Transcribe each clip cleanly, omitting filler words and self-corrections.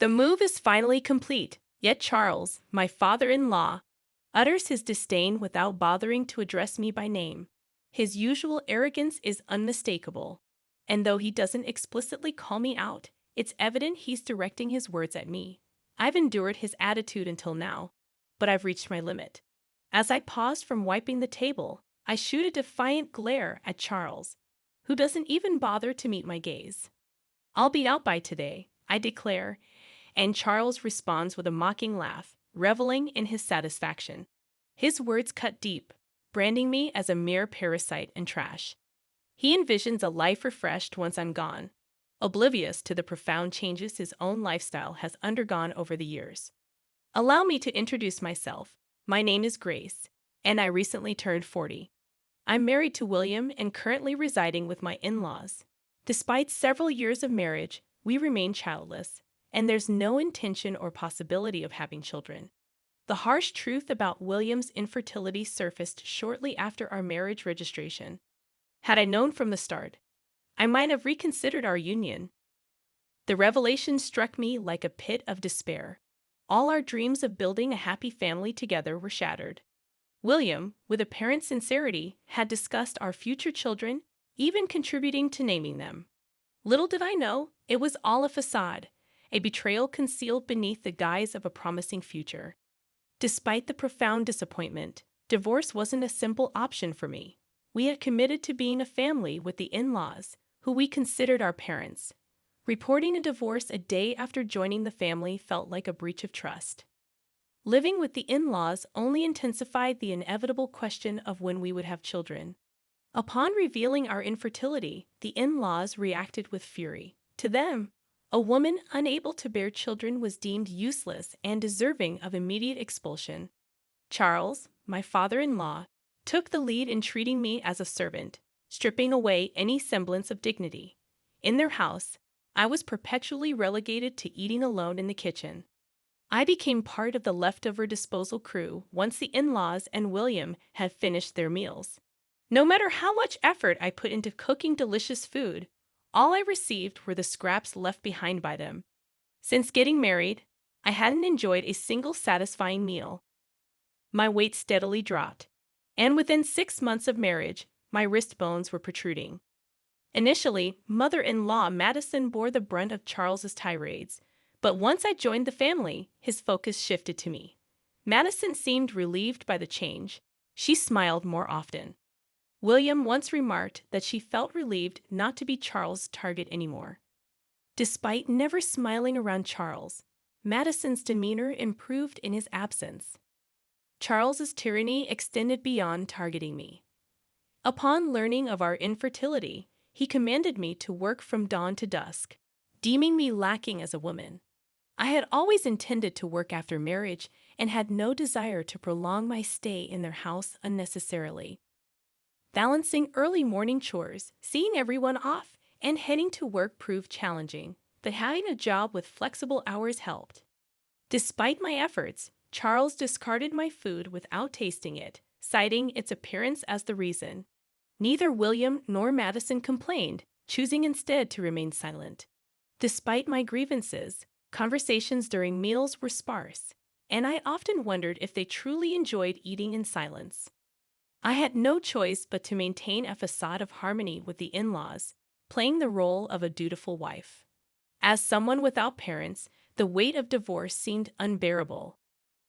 The move is finally complete, yet Charles, my father-in-law, utters his disdain without bothering to address me by name. His usual arrogance is unmistakable, and though he doesn't explicitly call me out, it's evident he's directing his words at me. I've endured his attitude until now, but I've reached my limit. As I pause from wiping the table, I shoot a defiant glare at Charles, who doesn't even bother to meet my gaze. "I'll be out by today," I declare, and Charles responds with a mocking laugh, reveling in his satisfaction. His words cut deep, branding me as a mere parasite and trash. He envisions a life refreshed once I'm gone, oblivious to the profound changes his own lifestyle has undergone over the years. Allow me to introduce myself. My name is Grace, and I recently turned 40. I'm married to William and currently residing with my in-laws. Despite several years of marriage, we remain childless, and there's no intention or possibility of having children. The harsh truth about William's infertility surfaced shortly after our marriage registration. Had I known from the start, I might have reconsidered our union. The revelation struck me like a pit of despair. All our dreams of building a happy family together were shattered. William, with apparent sincerity, had discussed our future children, even contributing to naming them. Little did I know, it was all a facade, a betrayal concealed beneath the guise of a promising future. Despite the profound disappointment, divorce wasn't a simple option for me. We had committed to being a family with the in-laws, who we considered our parents. Reporting a divorce a day after joining the family felt like a breach of trust. Living with the in-laws only intensified the inevitable question of when we would have children. Upon revealing our infertility, the in-laws reacted with fury. To them, a woman unable to bear children was deemed useless and deserving of immediate expulsion. Charles, my father-in-law, took the lead in treating me as a servant, stripping away any semblance of dignity. In their house, I was perpetually relegated to eating alone in the kitchen. I became part of the leftover disposal crew once the in-laws and William had finished their meals. No matter how much effort I put into cooking delicious food, all I received were the scraps left behind by them. Since getting married, I hadn't enjoyed a single satisfying meal. My weight steadily dropped, and within 6 months of marriage, my wrist bones were protruding. Initially, mother-in-law Madison bore the brunt of Charles's tirades, but once I joined the family, his focus shifted to me. Madison seemed relieved by the change. She smiled more often. William once remarked that she felt relieved not to be Charles' target anymore. Despite never smiling around Charles, Madison's demeanor improved in his absence. Charles's tyranny extended beyond targeting me. Upon learning of our infertility, he commanded me to work from dawn to dusk, deeming me lacking as a woman. I had always intended to work after marriage and had no desire to prolong my stay in their house unnecessarily. Balancing early morning chores, seeing everyone off, and heading to work proved challenging, but having a job with flexible hours helped. Despite my efforts, Charles discarded my food without tasting it, citing its appearance as the reason. Neither William nor Madison complained, choosing instead to remain silent. Despite my grievances, conversations during meals were sparse, and I often wondered if they truly enjoyed eating in silence. I had no choice but to maintain a facade of harmony with the in-laws, playing the role of a dutiful wife. As someone without parents, the weight of divorce seemed unbearable.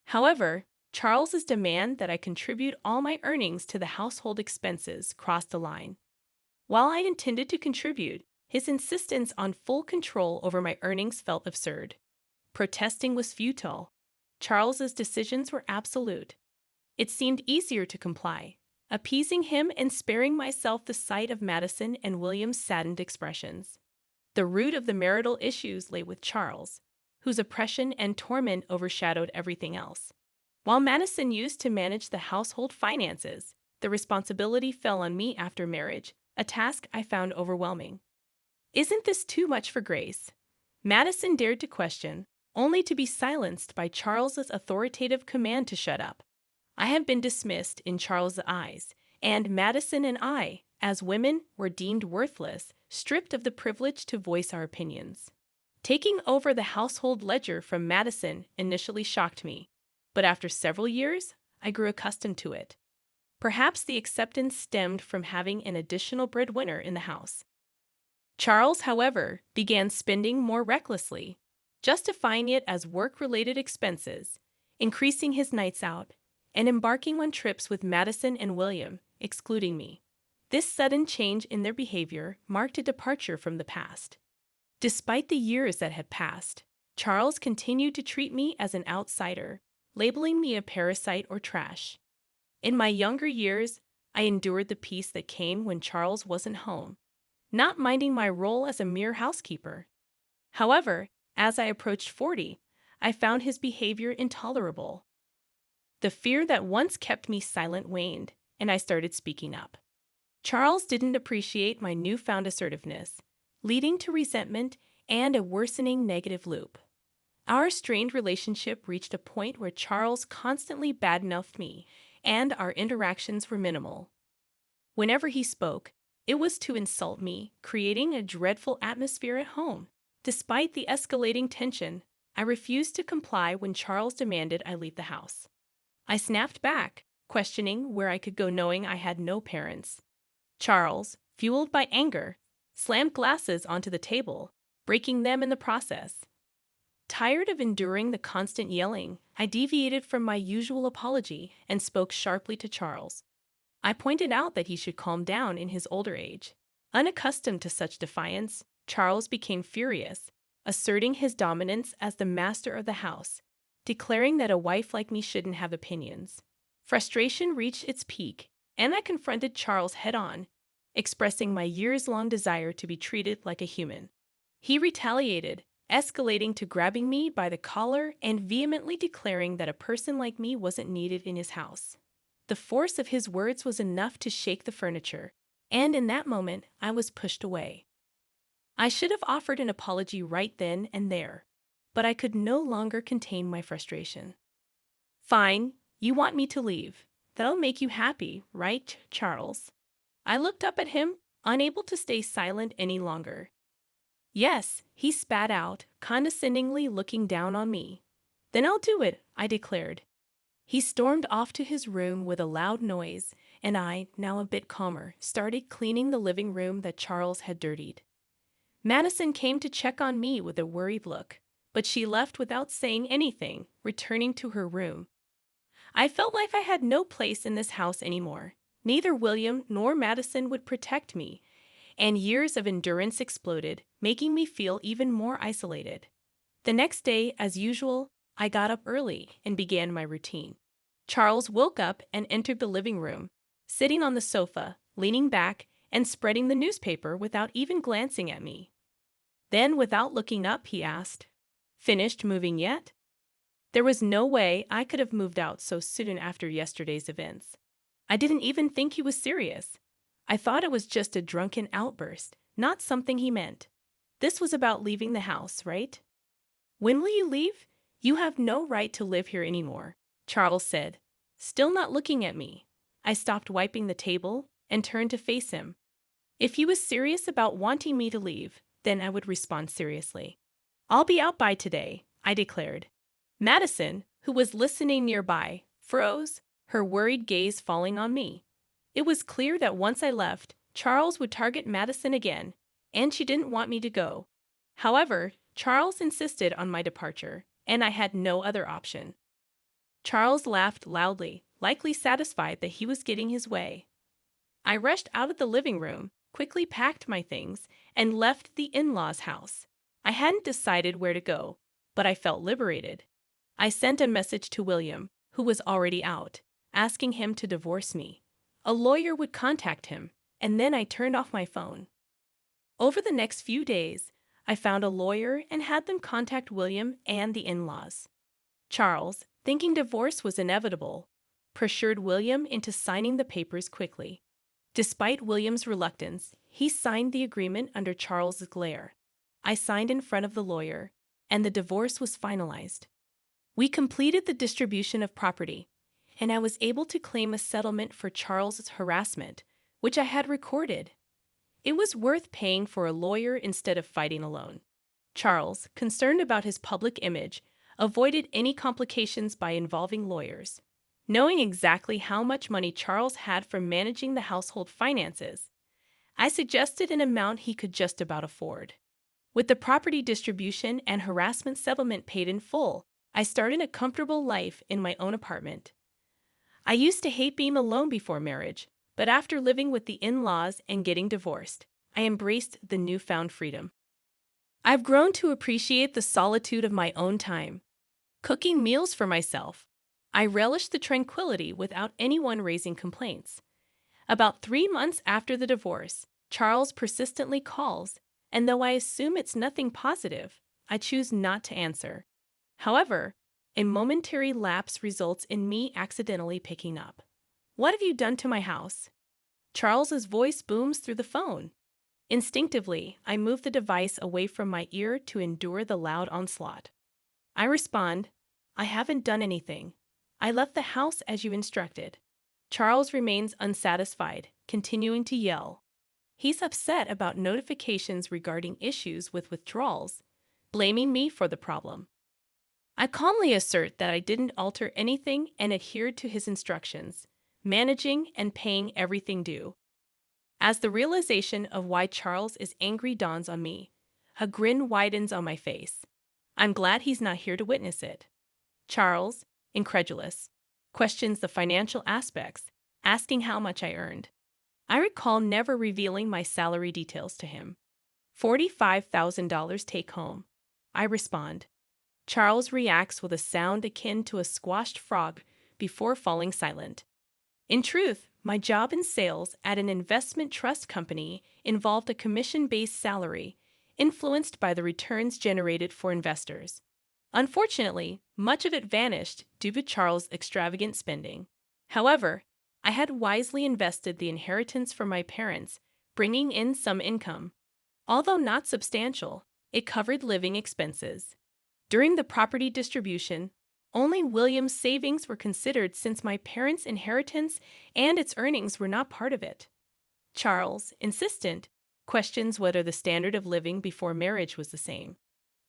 However, Charles's demand that I contribute all my earnings to the household expenses crossed the line. While I intended to contribute, his insistence on full control over my earnings felt absurd. Protesting was futile. Charles's decisions were absolute. It seemed easier to comply, appeasing him and sparing myself the sight of Madison and William's saddened expressions. The root of the marital issues lay with Charles, whose oppression and torment overshadowed everything else. While Madison used to manage the household finances, the responsibility fell on me after marriage, a task I found overwhelming. "Isn't this too much for Grace?" Madison dared to question, only to be silenced by Charles's authoritative command to shut up. I have been dismissed in Charles's eyes, and Madison and I, as women, were deemed worthless, stripped of the privilege to voice our opinions. Taking over the household ledger from Madison initially shocked me, but after several years, I grew accustomed to it. Perhaps the acceptance stemmed from having an additional breadwinner in the house. Charles, however, began spending more recklessly, justifying it as work-related expenses, increasing his nights out, and embarking on trips with Madison and William, excluding me. This sudden change in their behavior marked a departure from the past. Despite the years that had passed, Charles continued to treat me as an outsider, labeling me a parasite or trash. In my younger years, I endured the peace that came when Charles wasn't home, not minding my role as a mere housekeeper. However, as I approached 40, I found his behavior intolerable. The fear that once kept me silent waned, and I started speaking up. Charles didn't appreciate my newfound assertiveness, leading to resentment and a worsening negative loop. Our strained relationship reached a point where Charles constantly badmouthed me, and our interactions were minimal. Whenever he spoke, it was to insult me, creating a dreadful atmosphere at home. Despite the escalating tension, I refused to comply when Charles demanded I leave the house. I snapped back, questioning where I could go knowing I had no parents. Charles, fueled by anger, slammed glasses onto the table, breaking them in the process. Tired of enduring the constant yelling, I deviated from my usual apology and spoke sharply to Charles. I pointed out that he should calm down in his older age. Unaccustomed to such defiance, Charles became furious, asserting his dominance as the master of the house, declaring that a wife like me shouldn't have opinions. Frustration reached its peak, and I confronted Charles head-on, expressing my years-long desire to be treated like a human. He retaliated, escalating to grabbing me by the collar and vehemently declaring that a person like me wasn't needed in his house. The force of his words was enough to shake the furniture, and in that moment, I was pushed away. I should have offered an apology right then and there, but I could no longer contain my frustration. "Fine, you want me to leave. That'll make you happy, right, Charles?" I looked up at him, unable to stay silent any longer. "Yes," he spat out, condescendingly looking down on me. "Then I'll do it," I declared. He stormed off to his room with a loud noise, and I, now a bit calmer, started cleaning the living room that Charles had dirtied. Madison came to check on me with a worried look, but she left without saying anything, returning to her room. I felt like I had no place in this house anymore. Neither William nor Madison would protect me, and years of endurance exploded, making me feel even more isolated. The next day, as usual, I got up early and began my routine. Charles woke up and entered the living room, sitting on the sofa, leaning back, and spreading the newspaper without even glancing at me. Then, without looking up, he asked, "Finished moving yet?" There was no way I could have moved out so soon after yesterday's events. I didn't even think he was serious. I thought it was just a drunken outburst, not something he meant. This was about leaving the house, right? "When will you leave? You have no right to live here anymore," Charles said, still not looking at me. I stopped wiping the table and turned to face him. If he was serious about wanting me to leave, then I would respond seriously. "I'll be out by today," I declared. Madison, who was listening nearby, froze, her worried gaze falling on me. It was clear that once I left, Charles would target Madison again, and she didn't want me to go. However, Charles insisted on my departure, and I had no other option. Charles laughed loudly, likely satisfied that he was getting his way. I rushed out of the living room, quickly packed my things, and left the in-laws' house. I hadn't decided where to go, but I felt liberated. I sent a message to William, who was already out, asking him to divorce me. A lawyer would contact him, and then I turned off my phone. Over the next few days, I found a lawyer and had them contact William and the in-laws. Charles, thinking divorce was inevitable, pressured William into signing the papers quickly. Despite William's reluctance, he signed the agreement under Charles's glare. I signed in front of the lawyer, and the divorce was finalized. We completed the distribution of property, and I was able to claim a settlement for Charles's harassment, which I had recorded. It was worth paying for a lawyer instead of fighting alone. Charles, concerned about his public image, avoided any complications by involving lawyers. Knowing exactly how much money Charles had from managing the household finances, I suggested an amount he could just about afford. With the property distribution and harassment settlement paid in full, I started a comfortable life in my own apartment. I used to hate being alone before marriage, but after living with the in-laws and getting divorced, I embraced the newfound freedom. I've grown to appreciate the solitude of my own time, cooking meals for myself. I relish the tranquility without anyone raising complaints. About 3 months after the divorce, Charles persistently calls, and though I assume it's nothing positive, I choose not to answer. However, a momentary lapse results in me accidentally picking up. "What have you done to my house?" Charles's voice booms through the phone. Instinctively, I move the device away from my ear to endure the loud onslaught. I respond, "I haven't done anything. I left the house as you instructed." Charles remains unsatisfied, continuing to yell. He's upset about notifications regarding issues with withdrawals, blaming me for the problem. I calmly assert that I didn't alter anything and adhered to his instructions, managing and paying everything due. As the realization of why Charles is angry dawns on me, a grin widens on my face. I'm glad he's not here to witness it. Charles, incredulous, questions the financial aspects, asking how much I earned. I recall never revealing my salary details to him. $45,000 take home. I respond. Charles reacts with a sound akin to a squashed frog before falling silent. In truth, my job in sales at an investment trust company involved a commission-based salary influenced by the returns generated for investors. Unfortunately, much of it vanished due to Charles' extravagant spending. However, I had wisely invested the inheritance from my parents, bringing in some income. Although not substantial, it covered living expenses. During the property distribution, only William's savings were considered since my parents' inheritance and its earnings were not part of it. Charles, insistent, questions whether the standard of living before marriage was the same.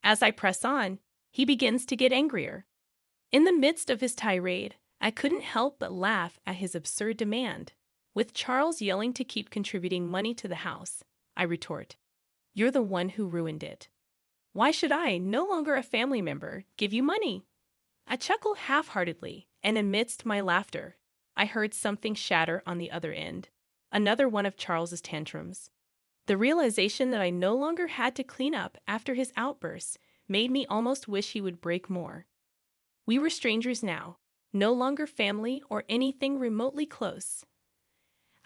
As I press on, he begins to get angrier. In the midst of his tirade, I couldn't help but laugh at his absurd demand. With Charles yelling to keep contributing money to the house, I retort, "You're the one who ruined it. Why should I, no longer a family member, give you money?" I chuckle half-heartedly, and amidst my laughter, I heard something shatter on the other end. Another one of Charles's tantrums. The realization that I no longer had to clean up after his outbursts made me almost wish he would break more. We were strangers now, no longer family or anything remotely close.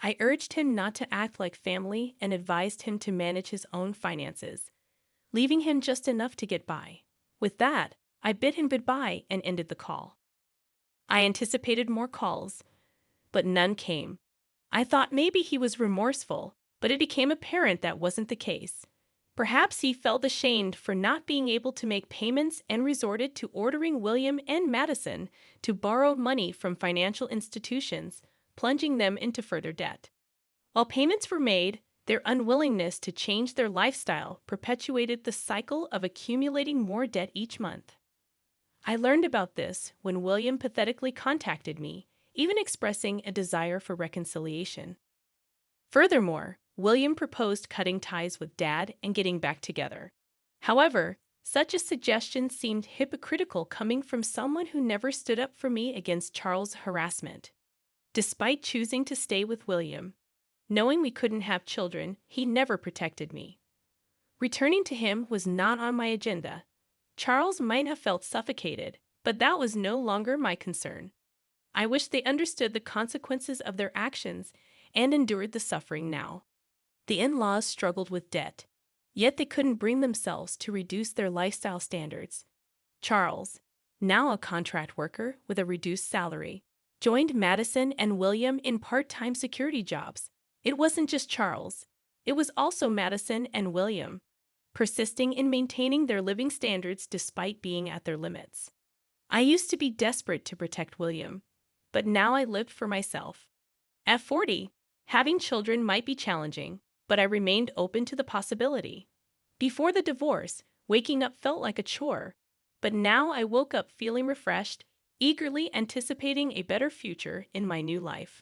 I urged him not to act like family and advised him to manage his own finances, leaving him just enough to get by. With that, I bid him goodbye and ended the call. I anticipated more calls, but none came. I thought maybe he was remorseful, but it became apparent that wasn't the case. Perhaps he felt ashamed for not being able to make payments and resorted to ordering William and Madison to borrow money from financial institutions, plunging them into further debt. While payments were made, their unwillingness to change their lifestyle perpetuated the cycle of accumulating more debt each month. I learned about this when William pathetically contacted me, even expressing a desire for reconciliation. Furthermore, William proposed cutting ties with Dad and getting back together. However, such a suggestion seemed hypocritical coming from someone who never stood up for me against Charles' harassment. Despite choosing to stay with William, knowing we couldn't have children, he never protected me. Returning to him was not on my agenda. Charles might have felt suffocated, but that was no longer my concern. I wish they understood the consequences of their actions and endured the suffering now. The in-laws struggled with debt, yet they couldn't bring themselves to reduce their lifestyle standards. Charles, now a contract worker with a reduced salary, joined Madison and William in part-time security jobs. It wasn't just Charles. It was also Madison and William, persisting in maintaining their living standards despite being at their limits. I used to be desperate to protect William, but now I lived for myself. At 40, having children might be challenging, but I remained open to the possibility. Before the divorce, Waking up felt like a chore, but now I woke up feeling refreshed, eagerly anticipating a better future in my new life.